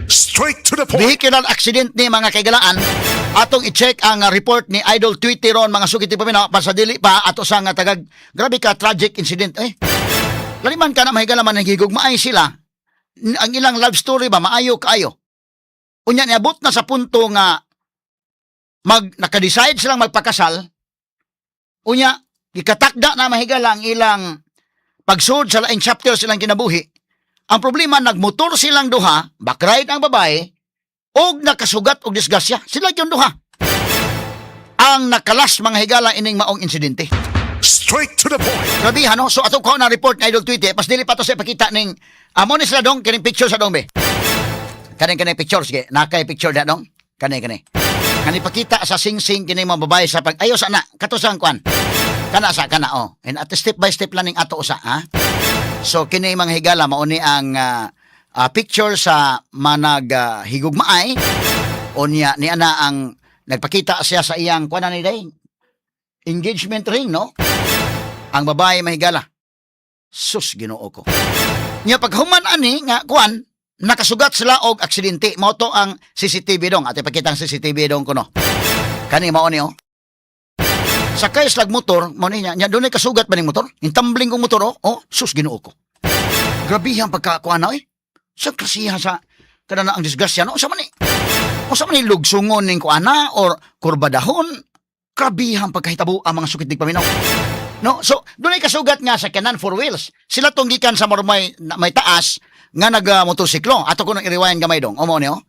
Straight to the point. Vehicular accident ni mga kaigalaan. Atong i-check ang report ni Idol Tweety ron mga sukit ti paminaw pasadili pa ato sa nga tagag grabe ka tragic incident laliman ka na mahigala man nagigug maay sila ang ilang love story ba maayo kaayo unya niabot na sa punto nga nakadecide silang magpakasal unya gikatakda na mahigala ang ilang pagsud sa laing chapter silang kinabuhi. Ang problema, nagmotor silang duha, backride ang babae, og nakasugat og disgrasya. Sila yung duha. Ang nakalas mga higala ining maong insidente. Straight to the point. Grabe, no? So, ato ko na report na Idol Tweety, pas dili pa to sa ipakita ning, amo ni sila dong, kining picture sa dong, be. Kaning picture, sige, nakay picture na dong. Kani. Kani pakita sa sing-sing kining mga babae sa ayos ana, katusang kwan. Kana, oh. And at step by step lang ning ato usa, ha? So, kini mga higala, mauni ang picture sa manag higugmaay. O niya ana ang nagpakita siya sa iyang, kuha na ni day, engagement ring, no? Ang babae mahigala. Sus, ginoo ko. Niya paghuman ani, nga, kuan, nakasugat sila og aksidente. Mao to ang CCTV dong. At ipakita ang CCTV dong kuno. Kani mauni, oh. Sakay slag motor, mo niya, doon ay kasugat ba ng motor? Yung tumbling kong motor, oh, sus, ginoo ko. Grabe ang pagkakuan na, sa klasiha sa, kada na ang disgrasya, no? Sa mani lugsungon ng kuana, or kurbadahon, grabe ang pagkahitabo ang mga sukit ng paminaw. No? So, doon ay kasugat nga sa kanan, 4 wheels. Sila tunggikan sa may taas, nga nag-motosiklo. Ato ko nang i-rewind gamay dong, o mo niyo?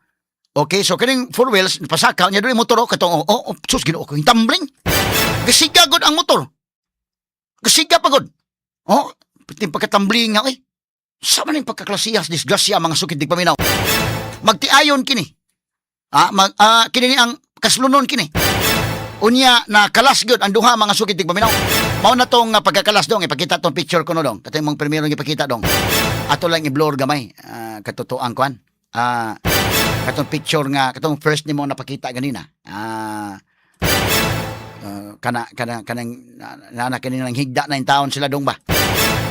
Okay, so kaning 4 wheels, pasakaw, niya doon yung motor, katong, sus, ginoo ko, yung tumbling. Gasiga gud ang motor. Gasiga pagod. Oh, piting pagkatambling nga sa man ning pagkaklasiyas disgrasya mga sukid dig paminaw. Magtiayon kini. Kini ang kaslunon kini. Unya na kalas gyud ang duha mga sukid dig paminaw. Mao na tong pagkakalas dong ipakita tong picture ko no dong. Katong mong primero ipakita dong. Ato lang i-blur gamay. Katotoang kwan. Katong picture nga katong first nimo napakita ganina. Kanang nang higda na yung taon sila dong ba?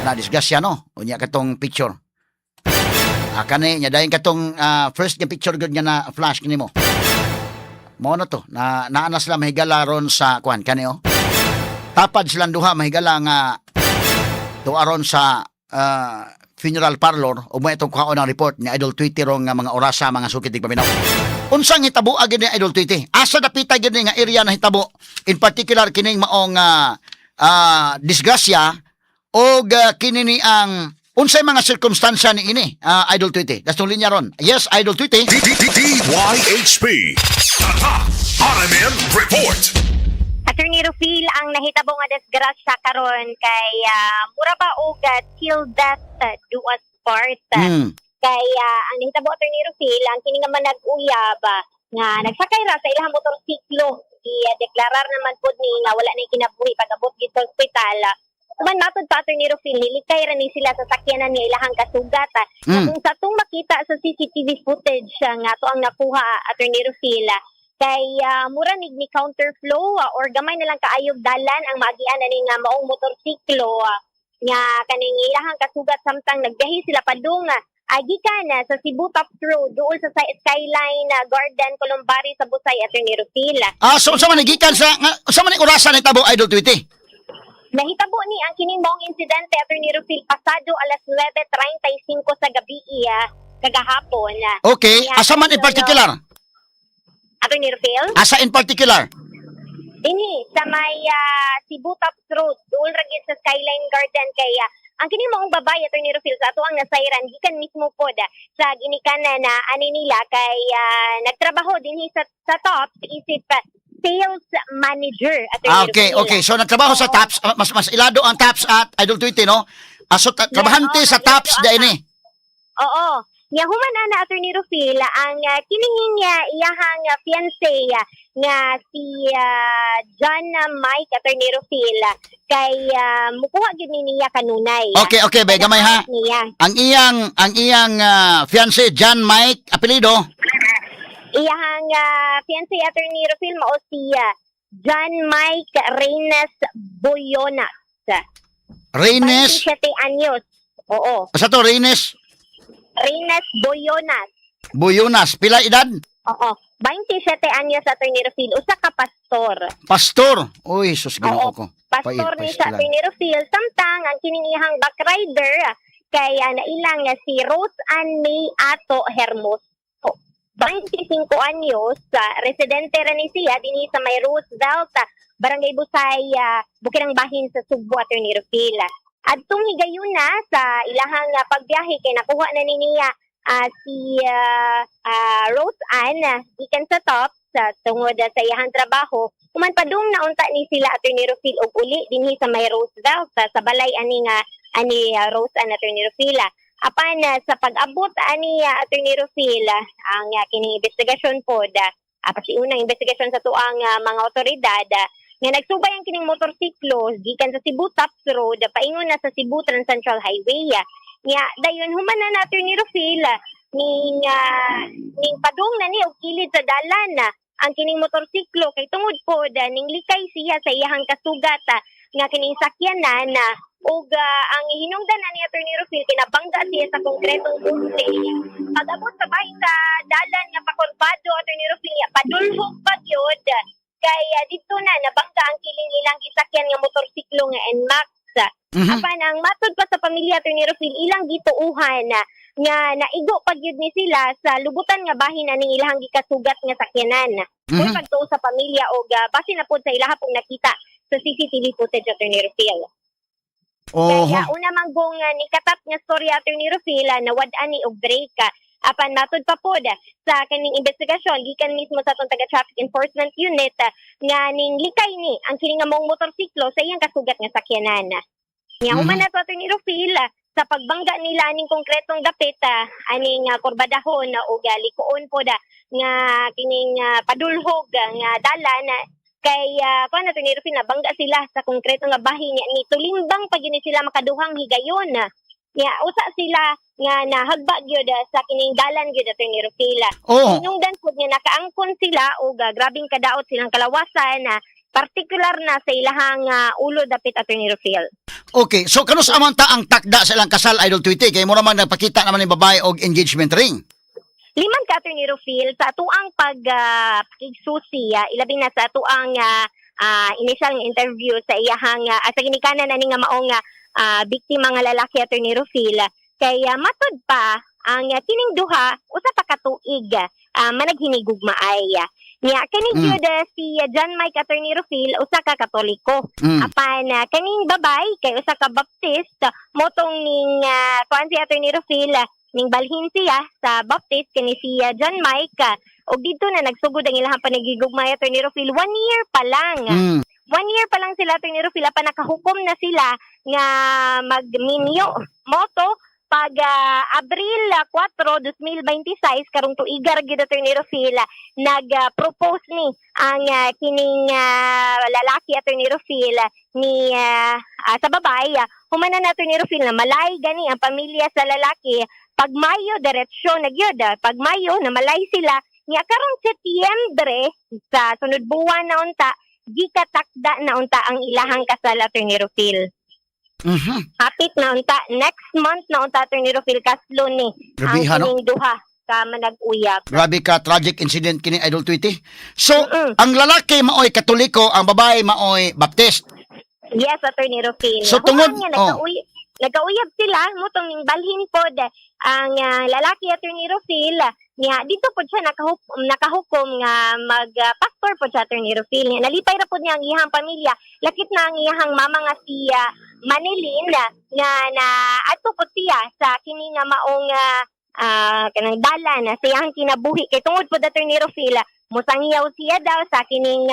Na disgrasya no? Unya katong picture. Kani nya dayon katong first nga picture gud nga na flash kini mo. Mao na to. Naana sila mahigala ron sa kwan kani oh. Tapad silang duha mahigala nga tuaron sa funeral parlor o mo itong kuhaon ng report ni Idol Tweety rong nga mga orasa mga sukit tig paminaw. Unsang hitabo agad ni Idol Tweety? Asa dapita gid nga area na hitabo? In particular kining maong disgrasya o kini ni ang unsay mga sirkumstansya ni ini Idol Tweety? Gastong linya ron. Yes, Idol Tweety. DYHP. RMN Report. Attorney Rufil, ang nahitabo nga disgrasya karon kay mura ba og till death do us part. Kay ang nahitabo Attorney Rufil, ang kini nga man nag-uyab nga nagsakay ra sa ilang motorsiklo. I-deklarar naman pud ni nga wala na kinabuhi pag-abot gid sa ospital. Kuman matod pa Attorney Rufil, nilikay ra ni sila sa sakyanan ni ilahang kasugat. Kung sa atong makita sa CCTV footage nga to ang nakuha Attorney Rufil, kay mura ni counterflow or gamay na lang kaayog dalan ang magian ani nga maong motorsiklo nga kaning ilahang kasugat samtang nagbiyahe sila padung gikan sa Cebu Top Road duol sa Skyline Garden Columbari sa Busay Attorney Rufil. So sa man gikan sa man orasan ni tabo Idol Tweety? Nahitabo ni ang kining maong insidente Attorney Rufil pasado alas 9:35 sa gabi kagahapon. Okay, asa man in particular? Attorney Rufil? Asa in particular? Ini sa may Cebu Top Road, doon ra gid sa Skyline Garden kay ang kini maong babae Attorney Rufil sa ato ang nasayran gikan mismo pod sa ginikanan na ani nila kay nagtrabaho dinhi sa Top isip sales manager Attorney Rufil. Okay. So nagtrabaho sa Tops, mas ilado ang Tops at Idol Tweety no? So trabahante sa Tops da ini. Oo. Nga human na Attorney Rufil ang kinihing iyahang fiancé nga si John Mike Attorney Rufil kay mukuha gyud ni niya kanunay. Okay, be gamay ha. Ang iyang fiancé John Mike apelyido. Iyahang fiancé Attorney Rufil mao si John Mike Reynes Boyonas. Reynes 27 anyos. Oo. Sa to Reynes Boyonas. Buyunas, pila edad? Oo. 27 anyos Attorney Rufil, usa ka pastor. Pastor. Uy, sus Ginoo ko. Pastor ni sa Attorney Rufil, samtang ang kininihang backrider kay nailang nga si Rose Ann May Ato Hermoso. 25 anyos, residente ra ni siya dinhi sa may Roosevelt, Barangay Busay, Bukirang Bahin sa Subo, Attorney Rufil. Adtong higayuna sa ilahang pagbiyahe kay nakuha na ni niya si Rose Ann ikan sa top sa tungod sa iyahang trabaho. Kuman padung naunta ni sila Attorney Rufil og uli dinhi sa may Roosevelt sa balay ani Rose Ann Attorney Rufil. Apan sa pag-abot ani Attorney Rufil ang kining investigasyon pod pasiunang investigasyon sa tuang mga otoridad nga nagsubay ang kining motorsiklo gikan sa Cebu Taps Road paingon na sa Cebu Trans-Central Highway. Nya dayon human na Attorney Rufil ning padung na ni og kilid sa dalan ang kining motorsiklo kay tungod pod ning likay siya sa iyahang kasugat nga kining sakyanan ug ang hinungdan na ni Attorney Rufil kinabangga siya sa konkretong buste. Pag-abot sa bahin sa dalan nga pakurbado Attorney Rufil padulhog pa gyud kay dito na nabangga ang kiling ilang gisakyan nga motorsiklo nga NMAX. Apan ang matod pa sa pamilya Attorney Rufil ilang gituuhan nga naigo pa gyud ni sila sa lubutan nga bahin aning ilahang gikasugat nga sakyanan. Kung pagtuo sa pamilya og base na pod sa ilaha pong nakita sa CCTV footage Attorney Rufil. Kaya una manggong nikatat nga storya Attorney Rufil nawad-an ni og break. Apan matod pa pod sa kaning investigasyon gikan mismo sa atong taga-traffic enforcement unit nga ning likay ni ang kining nga mong motorsiklo sa iyang kasugat nga sakyanan. Nya human na to Attorney Rufil sa pagbangga nila aning konkretong dapit aning kurbadahon o likuon pod nga kining padulhog nga dalan kay kuan Attorney Rufil bangga sila sa konkretong nga bahin ni tulimbang pag yun sila makaduhang higayon. Nya usa sila nga nahagba gyud sa kining dalan gyud Attorney Rufil. Hinungdan pud nga nakaangkon sila og grabing kadaot silang kalawasan partikular na sa ilahang ulo dapit Attorney Rufil. Okay, so kanus amang ta ang takda sa ilang kasal Idol Tweety kay mo naman nagpakita naman ni babae og engagement ring. Liman ka Attorney Rufil sa atuang pagsusi ilabi na sa atuang initial interview sa iyahang sa ginikanan ani nga maong biktima nga lalaki Attorney Rufil kay matod pa ang kining duha usa pa ka tuig managhinigugmaay. Nya kani gyud si John Mike Attorney Rufil usa ka Katoliko. Apan kaning babay kay usa ka Baptist motong ning kuan si Attorney Rufil ning balhin siya sa Baptist kani si John Mike og dito na nagsugod ang ilahang panagigugmay Attorney Rufil 1 year pa lang. 1 year pa lang sila Attorney Rufil pa nakahukom na sila nga magminyo moto pag Abril 4, 2026 karong tuigar gyud Attorney Rufil nag-propose ni ang kining lalaki Attorney Rufil ni sa babae humanan na Attorney Rufil na malay gani ang pamilya sa lalaki pag Mayo diretsyo na gyud pag Mayo na malay sila nya karong Setyembre sa sunod buwan na unta gikatakda na unta ang ilahang kasal Attorney Rufil. Hapit na unta next month na unta Attorney Rufil kaslo ni ang kining duha ka manag-uyab. Grabe ka tragic incident kini Idol Tweety. So ang lalaki maoy Katoliko, ang babae maoy Baptist. Yes Attorney Rufil. So tungod nagkauyab sila motong ning balhin pod ang lalaki Attorney Rufil niya dito pod siya nakahukom nga magpastor pod sa Attorney Rufil. Nalipay ra pod niya ang iyang pamilya. Lakit na ang iyang mama nga si Manilin nga na adto pod siya sa kini nga maong kanang dalan sa iyang kinabuhi kay tungod pod Attorney Rufil mosangyaw siya daw sa kining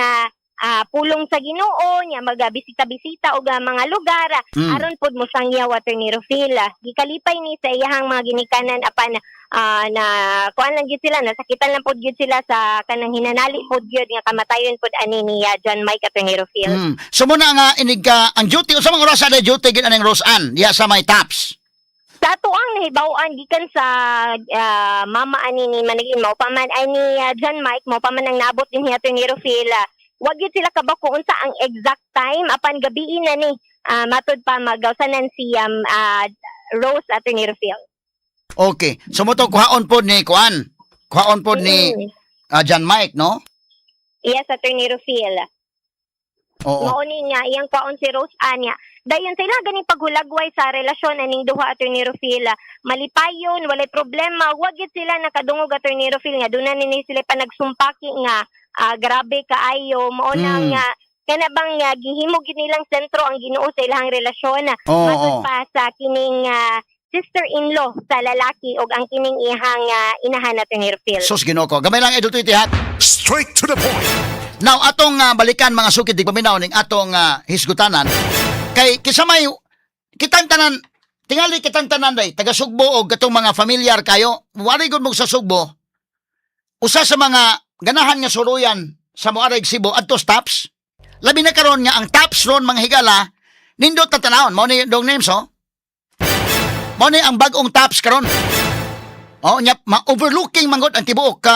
pulong sa Ginoo nya magabisita-bisita og mga lugar aron pod mosangyaw Attorney Rufil. Gikalipay ni sa iyang mga ginikanan apan na kuan lang gyud sila nasakitan lang pod gyud sila sa kanang hinanali pod gyud nga kamatayon pod ani ni John Mike Attorney Rufil. So muna nga inig ang duty usa mga oras sa duty gid aning Rose Ann diha sa may Taps. Sa tuang nahibaw-an gikan sa mama ani ni Manilin mao pa man ani John Mike mao pa man ang naabot din ni Attorney Rufil. Wag gyud sila kabako unsa ang exact time apan gabi na ni matod pa magawsanan si Rose Attorney Rufil. Okay. So mo to kuhaon pod ni kuan Kwaon po ni John Mike, no? Yes, Attorney Rufil. Oo. Mauni nga, iyang kwaon si Rose Anya. Dayon sila ganing paghulagway sa relasyon aning duha, Attorney Rufil. Malipayon, walay problema. Wag gid sila nakadungog, Attorney Rufil, nga doon na nini sila pa nagsumpaki nga grabe kaayo. Mauna nga kana bang gihimo gid nilang sentro ang Ginoo sa ilang relasyon. Matod pa sa kining sister-in-law sa lalaki og ang kining ihang inahan, Attorney Rufil. Sus Ginoo ko. Gamay lang idol tweet ha. Straight to the point. Now, atong balikan mga sukid di paminaw ning atong hisgutanan kay kisamay kitang tanan tingali kitang tanan day taga Sugbo og katong mga familiar kayo wari gud mo sa Sugbo usa sa mga ganahan nga suluyan sa moareg Cebu adto stops labi na karon nga ang tops ron mga higala nindot ta tanawon mao ni dong names mao ni ang bag-ong tops karon nya ma-overlooking manggod ang tibuok ka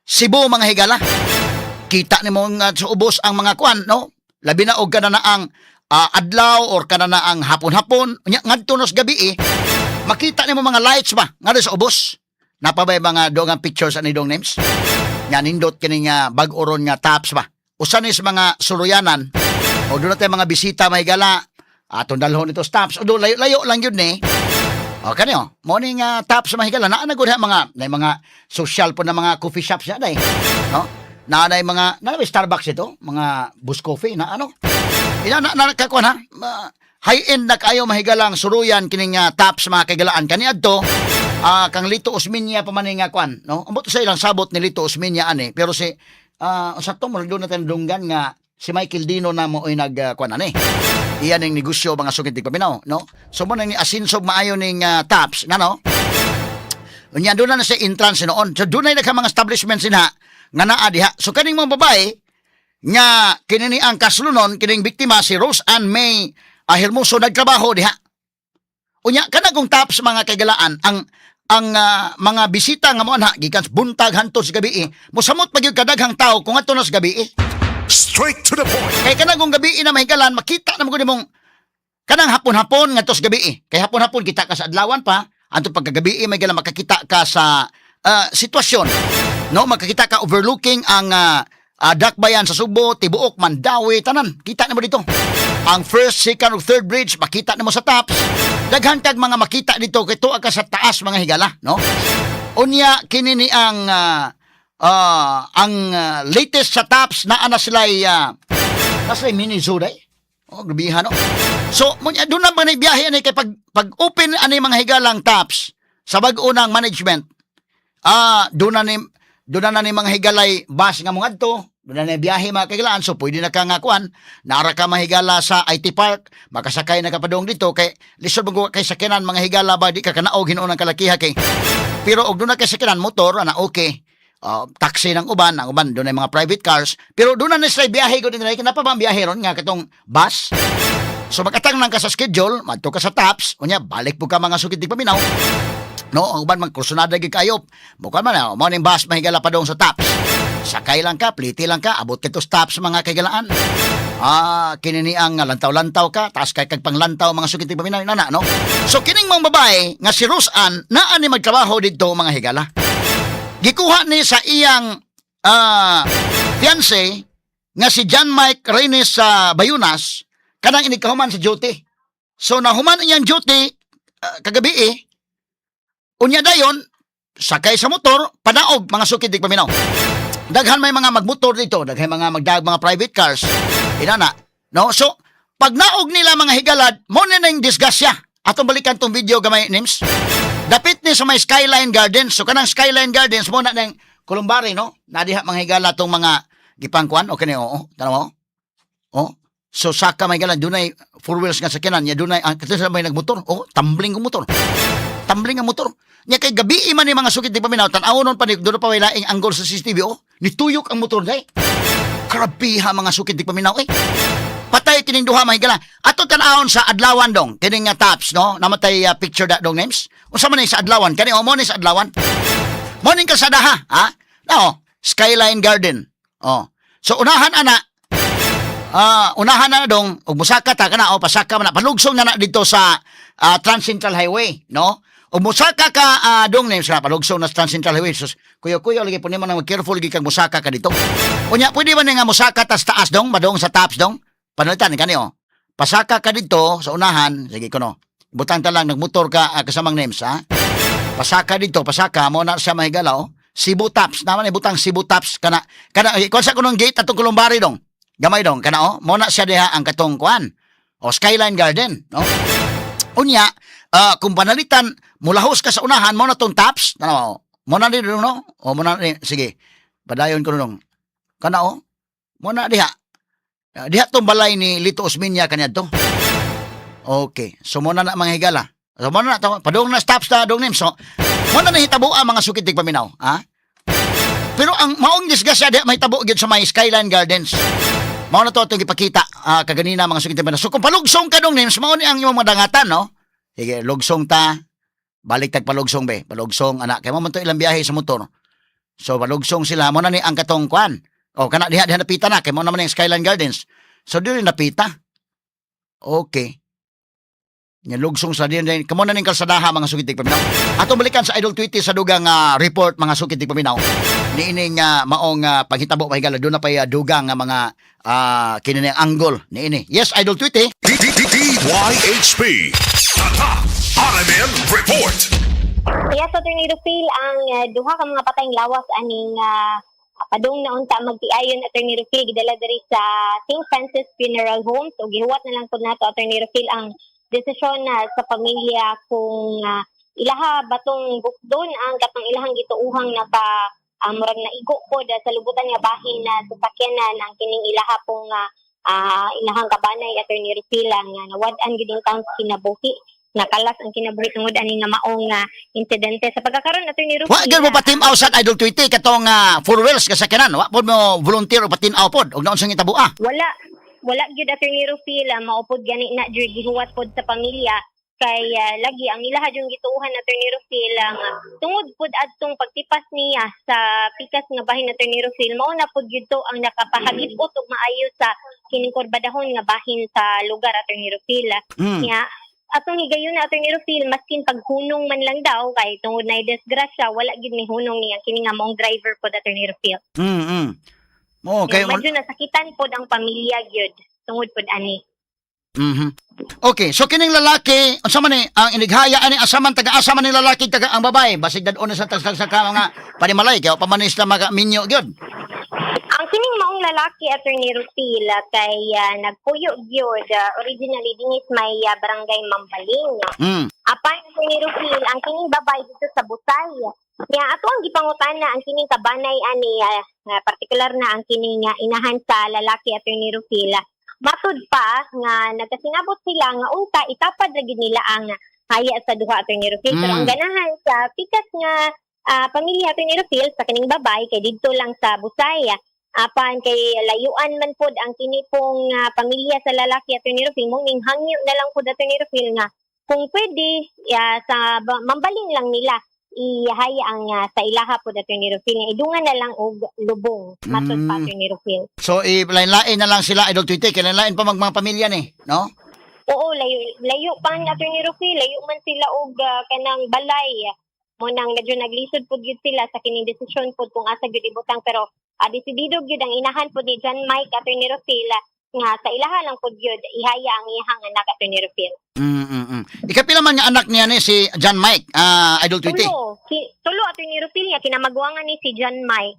Cebu mga higala. Kita nimo nga sa ubos ang mga kwan, no? Labi na og kana na ang adlaw or kana na ang hapon-hapon, nya ngadto nos gabi makita nimo mga lights ba nga sa ubos. Napabay mga dogang pictures ani dong names. Nya nindot kini nga bag-oron nga tops ba. Usa ni sa mga suluyanan o doon natin mga bisita may gala atong dalhon ito stops o doon layo lang yun o kanyo morning tops mahigala na gud mga social po na mga coffee shops na day no. Nanay mga Starbucks ito, mga Bus Coffee na ano. Kakuan ha. High-end na kayo mahigalang suruyan kining tops mga kagalaan kaniadto. Kang Lito Osmeña pa man nga kwan, no. Ambot sa ilang sabot ni Lito Osmeña ani, pero si sakto mo doon natin dunggan nga si Michael Dino na mo ay nagkuan ani. Iyan ang negosyo mga sukid di paminaw, no. So mo nang ni asinsog maayo ning tops, no. Unya doon na sa entrance noon. So doon na mga establishments sina nga naa diha. So kaning mga babae nga kinini ang kaslunon kining biktima si Rose Ann May Hermoso nagtrabaho diha. Unya kana kung tops mga kagalaan ang mga bisita nga mo ana gikan buntag hantud sa gabi mosamot pagyud kadaghang tao kung adto na sa gabi Straight to the point. kay kana kung gabi na mahigalan makita na mo nimong kanang hapon-hapon ngadto sa gabi kay hapon-hapon kita ka sa adlawan pa anto pagkagabi may gala makakita ka sa sitwasyon. No, makakita ka overlooking ang dakbayan sa Subo, Tibuok, Mandawi, tanan. Kita na mo dito. Ang first, second, ug third bridge, makita na mo sa tops. Daghang tag mga makita dito kay tuwa ka sa taas mga higala, no? Unya kini ni ang latest sa tops na ana sila mini zoo day. Oh, grabihan no. So, doon na ba na biyahe ani kay pag open ani mga higalang tops sa bag-o ng management. Doon na ni mga higalay bus nga mong adto, doon na biyahe mga kailangan, so pwede na ka nga kuan, nara ka mahigala sa IT Park, makasakay na kapadong dito, kay lisod mo kay sakinan mga higala ba, di ka kanaog hinuon ng kalakiha kay, pero og doon na kay sakinan motor, ana okay, taxi ng uban, ang uban, doon na mga private cars, pero doon na sila biyahe ko din, kinapa ba ang biyahe ron nga katong bus, so magkatang lang ka sa schedule, madto ka sa tops, unya, balik po ka mga sukid di paminaw, no, ang uban magkursunada gid kayo. Bukan man mo ning bus mahigala pa dong sa tops. Sakay lang ka, pliti lang ka, abot kito stops mga kagalaan. Kinini ang lantaw-lantaw ka, taas kay kag panglantaw mga sukit paminaw nana, no. So kining mga babae nga si Rose Ann naa ni magtrabaho didto mga higala. Gikuha ni sa iyang fiancé nga si John Mike Reynes sa Bayunas kanang inikahuman sa duty. So nahuman iyang duty kagabi unya dayon, sakay sa motor, panaog mga sukid di paminaw. Daghan may mga magmotor dito, daghan mga private cars. Inana, no? So, pag naog nila mga higalad, mo na yung disgasya. Atong balikan tong video gamay names. Dapit ni sa may Skyline Gardens. So, kanang Skyline Gardens, mo na yung Columbari, no? Nadiha mga higala tong mga gipangkuan. Okay na, oo. Tanaw mo? Oh. So, saka may higalan, doon ay four wheels nga sakinan. Ya, doon ay, kasi may nagmotor. Oh, tumbling ang motor. Tumbling ang motor. Nya kay gabi man ni mga sukid di paminaw tan-awon pa ni doon pa way laing angle sa CCTV nituyok ang motor day. Krabiha mga sukid di paminaw Patay kining duha mahigala. Ato tan-awon sa adlawan dong kining tops no namatay picture da dong names. Unsa man ni sa adlawan kani mo ni sa adlawan. Morning kasada ha? No, Skyline Garden. Oh. So unahan ana unahan na dong ug musaka ta kana pasaka man palugsong na dito sa Trans Central Highway no. O musaka ka dong names na palugsong na Trans Central Highway. Sus, kuya lagi po naman na careful gi kag musaka ka dito. Unya pwede man nga musaka tas taas dong, madong sa tops dong. Panalitan kani oh. Pasaka ka dito sa unahan, sige ko no. Butang ta lang nagmotor ka kasamang names ha. Pasaka dito, pasaka mo na siya mahigala oh. Cebu Tops, naman butang Cebu Tops kana kung sa kunong gate atong Kulumbari dong. Gamay dong kana oh. Mo na siya diha ang katong kuan. O Skyline Garden, no? Unya, kung panalitan, mulahos ka sa unahan, mo na tong tops, ano, mo na dito, no? O mo na, sige, padayon ko nung, kana o, mo na diha. Diha tong balay ni Lito Osminya kanya to. Okay, so mo na mga higala. So mo na to, padong na stops na dong name. So, mo na nahitabo ang mga sukitig paminaw, ha? Pero ang maong disgasya diha mahitabo gyud sa may Skyline Gardens. Mao na to itong ipakita kaganina mga sukitig paminaw. So kung palugsong ka dong names, mao ni ang imong madangatan, no? Sige, lugsong ta. Balik tag palugsong be. Palugsong anak. Kaya mo man to ilang biyahe sa motor. So palugsong sila. Mo na ni ang katong kwan. O kana diha napita na. Kaya mo naman yung Skyline Gardens. So dili napita. Okay. Nga lugsong sa din. Kamo na ning kalsadaha mga sukitig paminaw. Atong balikan sa Idol Tweety sa dugang report mga sukitig paminaw. Niining maong paghitabo mahigala. Doon na pa dugang mga kinini angle. Niini. Yes, Idol Tweety. DYHP Tatak RMN Report. Yes, Attorney Rufil, ang duha ka mga patayng lawas aning padung na unta magtiayon Attorney Rufil gidala diri sa St. Francis Funeral Home. So gihuwat na lang pud nato Attorney Rufil ang desisyon sa pamilya kung ilaha batong bukdon ang katong ilahang gituuhang na pa murag naigo pod sa lubutan nga bahin na sasakyanan ang kining ilaha pong ilahang kabanay Attorney Rufil nga nawad-an gid ang taon kinabuhi. Nakalas ang kinabuhi tungod ani nga maong insidente sa pagkakaroon Attorney Rufil. Wa gyud mo patim-aw sa Idol Tweety katong four wheels kasakyanan. Wa pod mo volunteer o patin-aw pod og naon sang itabua. Wala gyud Attorney Rufil maupod gani na gyud gihuwat pod sa pamilya kay lagi ang ilaha yung gituuhan Attorney Rufil tungod pod adtong pagtipas niya sa pikas nga bahin Attorney Rufil mao na pod gyud to ang nakapahagipot og maayo sa kining kurbadahon nga bahin sa lugar Attorney Rufil. Nya atong higayon na Attorney Rufil maskin paghunong man lang daw kay tungod na disgrasya wala gid ni hunong niya kini nga maong driver pod Attorney Rufil. Oh, kay medyo nasakitan pod ang pamilya gyud tungod pod ani. Okay, so kining lalaki, unsa man ni ang inighaya ani asaman taga-asa man ni lalaki taga ang babae, basig dadon na sa mga panimalay kay pa manis na minyo gyud. Ang kining maong lalaki Attorney Rufil kay nagpuyo gyud originally dinis may barangay Mambaling. Apan Attorney Rufil ang kining babae dito sa Busay. Nya ato ang gipangutana ang kining kabanay ani partikular na ang kining inahan sa lalaki Attorney Rufil. Matud pa nga nagkasinabot sila nga unta itapad ra gid nila ang haya sa duha Attorney Rufil. Pero ang ganahan sa pikas nga pamilya Attorney Rufil sa kining babay kay didto lang sa Busay. Apan kay layuan man pod ang kini pong pamilya sa lalaki Attorney Rufil mong ning hangyo na lang pod Attorney Rufil nga kung pwede sa Mambaling lang nila ihaya ang sa ilaha pod Attorney Rufil nga idungan na lang og lubong matud pa Attorney Rufil. So lain-lain na lang sila Idol Tweety kay lain pa mga pamilya ni, no? Oo, layo pa ang Attorney Rufil, layo man sila og kanang balay. Mo nang medyo naglisod pod gyud sila sa kining desisyon pod kung asa gyud ibutang pero desidido gyud ang inahan pod ni John Mike Attorney Rufil nga sa ilaha lang pod gyud ihaya ang iyang anak Attorney Rufil. Ikapila man nga anak niya ni si John Mike, Idol Tweety. Tulo Attorney Rufil niya kinamagwangan ni si John Mike.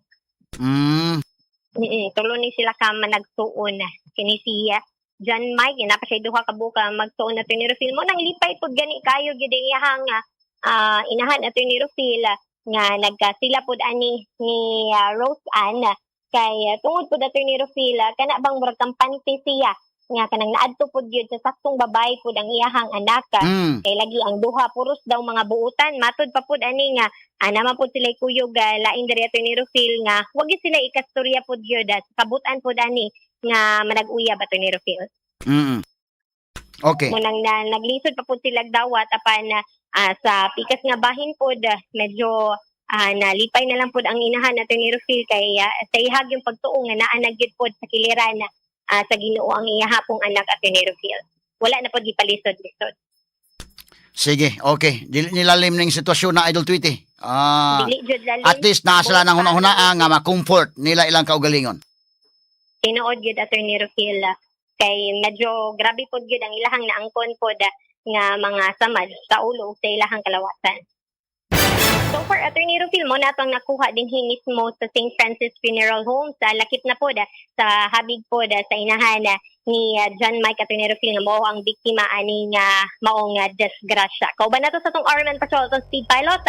Tulo ni sila ka managsuon kini si John Mike na pa siya duha ka buka magsuon Attorney Rufil mo nang lipay pod gani kayo gyud iyang inahan Attorney Rufil nga nagkasila pod ani ni Rose Ann kay tungod pod Attorney Rufil kana bang murag kampante siya nga kanang naadto pod gyud sa saktong babae pod ang iyahang anak kay lagi ang duha puros daw mga buutan matud pa pod ani nga naman pod sila kuyog lain diri Attorney Rufil nga wag sila ikastorya pod gyud kabutan pod ani nga manag-uyab Attorney Rufil. Okay. Munang naglisod pa pod sila dawat apan sa pikas nga bahin pod medyo nalipay na lang pod ang inahan Attorney Rufil kay sa ihag yung pagtuo nga naa na gyud pod sa kiliran sa Ginoo ang iyahapong anak Attorney Rufil. Wala na pod gipalisod-lisod. Sige, okay. Dili nilalim ning sitwasyon na Idol Tweety. Dili jud lalim. At least naa sila nang hunahuna nga ma-comfort nila ilang kaugalingon. Tinuod gyud Attorney Rufil kay medyo grabe pod gyud ang ilahang naangkon pod nga mga samad sa ulo ug sa ilahang kalawasan. So for Attorney Rufil mo natong nakuha din mismo sa St. Francis Funeral Home sa lakip na pod sa habig pod sa inahan ni John Mike Attorney Rufil nga mao ang biktima ani nga maong disgrasya. Kauban nato sa tong Arman Patrol tong speed pilot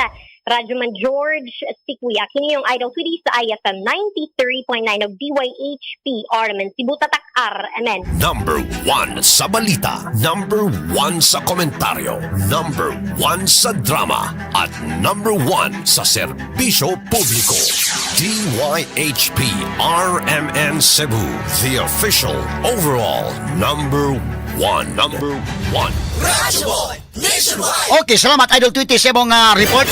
Radyoman George Sikuya kini yung Idol Tweety sa IFM 93.9 of DYHP Arman Sibutatak Amen. Number 1 sa balita, number 1 sa komentaryo, number 1 sa drama, at number 1 sa serbisyo publiko. DYHP RMN Cebu, the official overall number 1. Number 1. Okay, salamat Idol Tweety sa imong report.